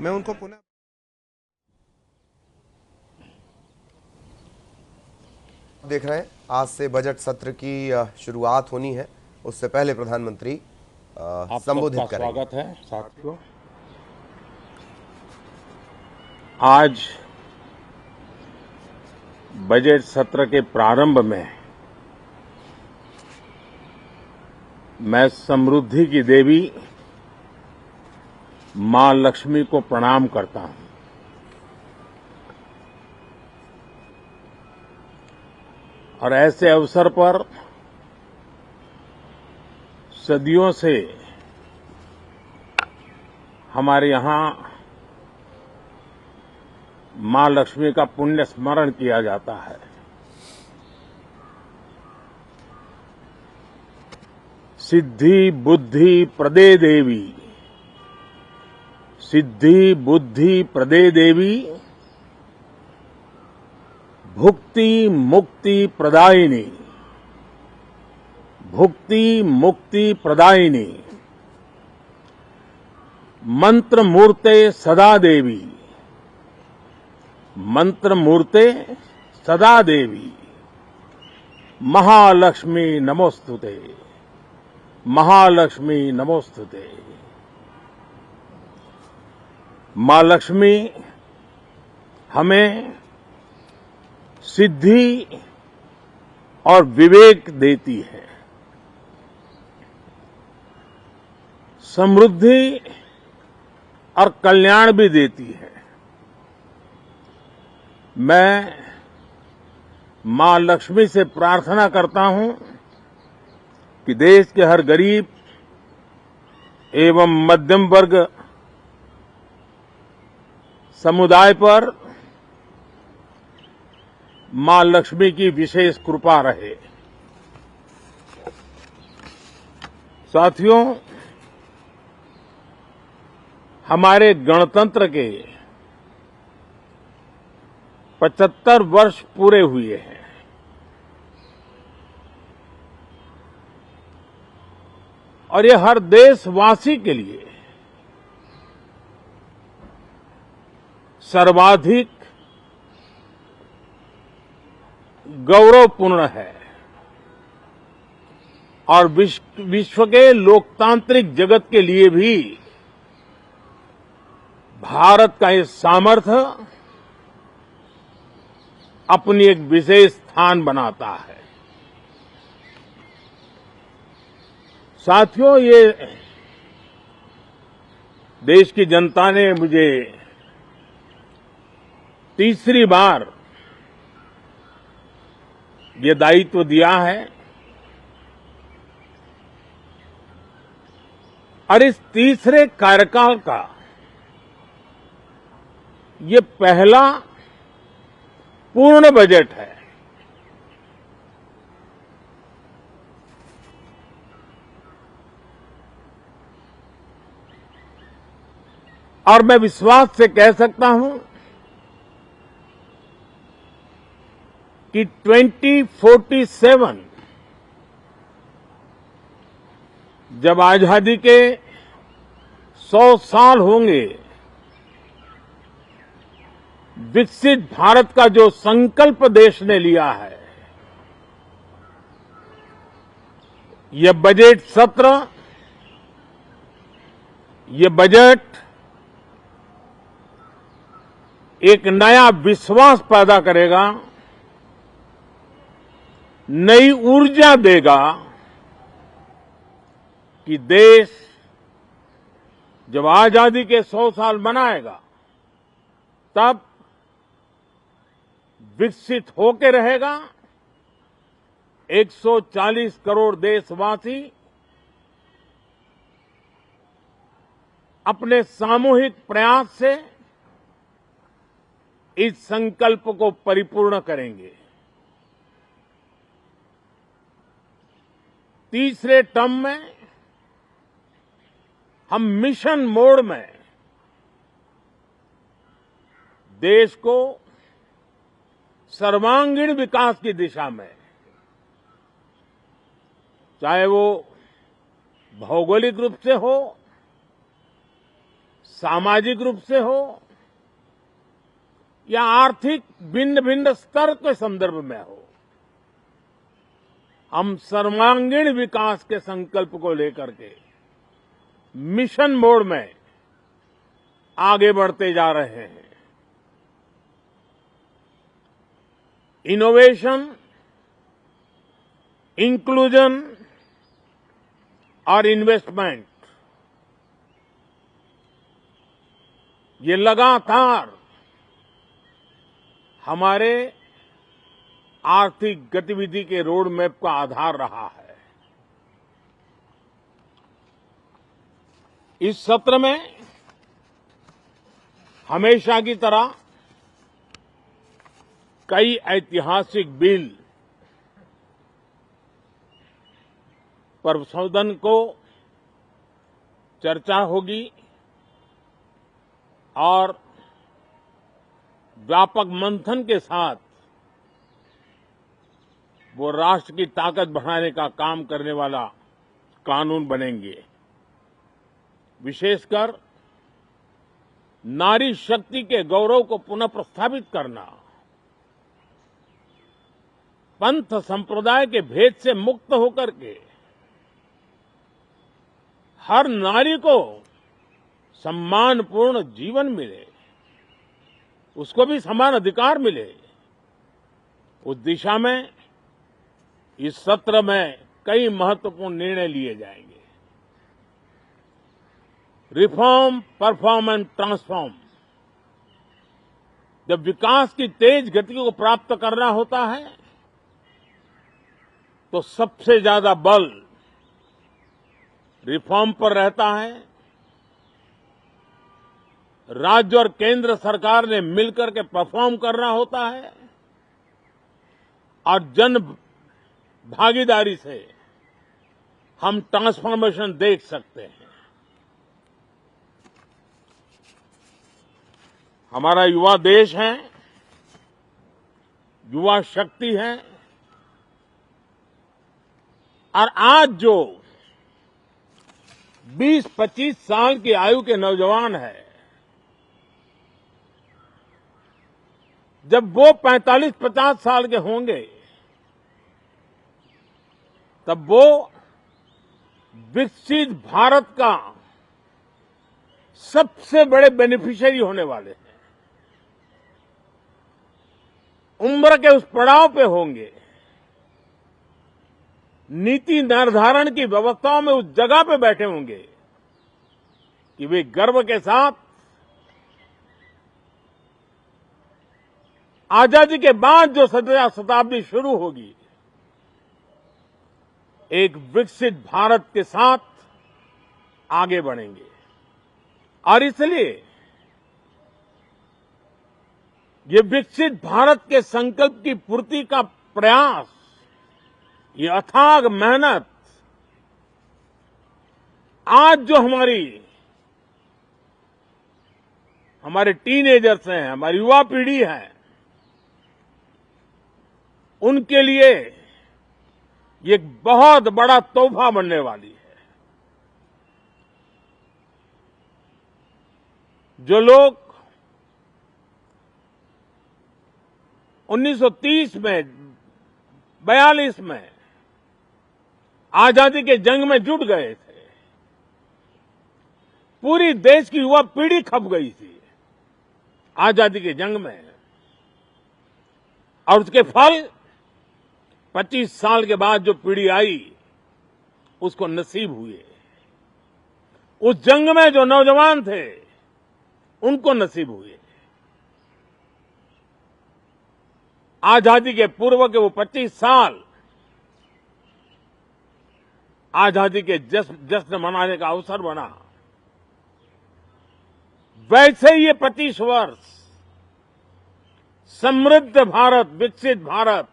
मैं उनको पुनः देख रहे हैं। आज से बजट सत्र की शुरुआत होनी है, उससे पहले प्रधानमंत्री आप संबोधित सबका करेंगे। स्वागत है साथियों। आज बजट सत्र के प्रारंभ में मैं समृद्धि की देवी मां लक्ष्मी को प्रणाम करता हूं और ऐसे अवसर पर सदियों से हमारे यहां मां लक्ष्मी का पुण्य स्मरण किया जाता है। सिद्धि बुद्धि प्रदे देवी, सिद्धि बुद्धि प्रदे देवी, भुक्ति मुक्ति प्रदायिनी, भुक्ति मुक्ति प्रदायिनी, मंत्र मूर्ते सदा देवी, मंत्र मूर्ते सदा देवी, महालक्ष्मी नमोस्तुते, महालक्ष्मी नमोस्तुते। मां लक्ष्मी हमें सिद्धि और विवेक देती है, समृद्धि और कल्याण भी देती है। मैं मां लक्ष्मी से प्रार्थना करता हूं कि देश के हर गरीब एवं मध्यम वर्ग समुदाय पर मां लक्ष्मी की विशेष कृपा रहे। साथियों, हमारे गणतंत्र के 75 वर्ष पूरे हुए हैं। और ये हर देशवासी के लिए सर्वाधिक गौरवपूर्ण है और विश्व के लोकतांत्रिक जगत के लिए भी भारत का ये सामर्थ्य अपनी एक विशेष स्थान बनाता है। साथियों, ये देश की जनता ने मुझे तीसरी बार ये दायित्व दिया है और इस तीसरे कार्यकाल का ये पहला पूर्ण बजट है। और मैं विश्वास से कह सकता हूं कि 2047 जब आजादी के 100 साल होंगे, विकसित भारत का जो संकल्प देश ने लिया है, ये बजट सत्र, ये बजट एक नया विश्वास पैदा करेगा, नई ऊर्जा देगा कि देश जब आजादी के 100 साल मनाएगा तब विकसित होकर रहेगा। 140 करोड़ देशवासी अपने सामूहिक प्रयास से इस संकल्प को परिपूर्ण करेंगे। तीसरे टर्म में हम मिशन मोड में देश को सर्वांगीण विकास की दिशा में, चाहे वो भौगोलिक रूप से हो, सामाजिक रूप से हो या आर्थिक भिन्न भिन्न स्तर के संदर्भ में हो, हम सर्वांगीण विकास के संकल्प को लेकर के मिशन मोड में आगे बढ़ते जा रहे हैं। इनोवेशन, इंक्लूजन और इन्वेस्टमेंट, ये लगातार हमारे आर्थिक गतिविधि के रोड मैप का आधार रहा है। इस सत्र में हमेशा की तरह कई ऐतिहासिक बिल पर सदन को चर्चा होगी और व्यापक मंथन के साथ वो राष्ट्र की ताकत बढ़ाने का काम करने वाला कानून बनेंगे। विशेषकर नारी शक्ति के गौरव को पुनः प्रस्थापित करना, पंथ संप्रदाय के भेद से मुक्त होकर के हर नारी को सम्मानपूर्ण जीवन मिले, उसको भी समान अधिकार मिले, उस दिशा में इस सत्र में कई महत्वपूर्ण निर्णय लिए जाएंगे। Reform, perform and transform. जब विकास की तेज गति को प्राप्त करना होता है तो सबसे ज्यादा बल रिफॉर्म पर रहता है। राज्य और केंद्र सरकार ने मिलकर के परफॉर्म करना होता है और जन भागीदारी से हम ट्रांसफॉर्मेशन देख सकते हैं। हमारा युवा देश है, युवा शक्ति है और आज जो 20-25 साल की आयु के नौजवान हैं, जब वो 45-50 साल के होंगे तब वो विकसित भारत का सबसे बड़े बेनिफिशियरी होने वाले हैं। उम्र के उस पड़ाव पे होंगे, नीति निर्धारण की व्यवस्थाओं में उस जगह पे बैठे होंगे कि वे गर्व के साथ आजादी के बाद जो शताब्दी शुरू होगी, एक विकसित भारत के साथ आगे बढ़ेंगे। और इसलिए ये विकसित भारत के संकल्प की पूर्ति का प्रयास, ये अथाग मेहनत आज जो हमारे टीनेजर्स हैं, हमारी युवा पीढ़ी है, उनके लिए ये एक बहुत बड़ा तोहफा बनने वाली है। जो लोग 1930 में, 42 में आजादी के जंग में जुट गए थे, पूरी देश की युवा पीढ़ी खप गई थी आजादी के जंग में, और उसके फल 25 साल के बाद जो पीढ़ी आई उसको नसीब हुए। उस जंग में जो नौजवान थे उनको नसीब हुए। आजादी के पूर्व के वो 25 साल आजादी के जश्न मनाने का अवसर बना। वैसे ही ये 25 वर्ष समृद्ध भारत, विकसित भारत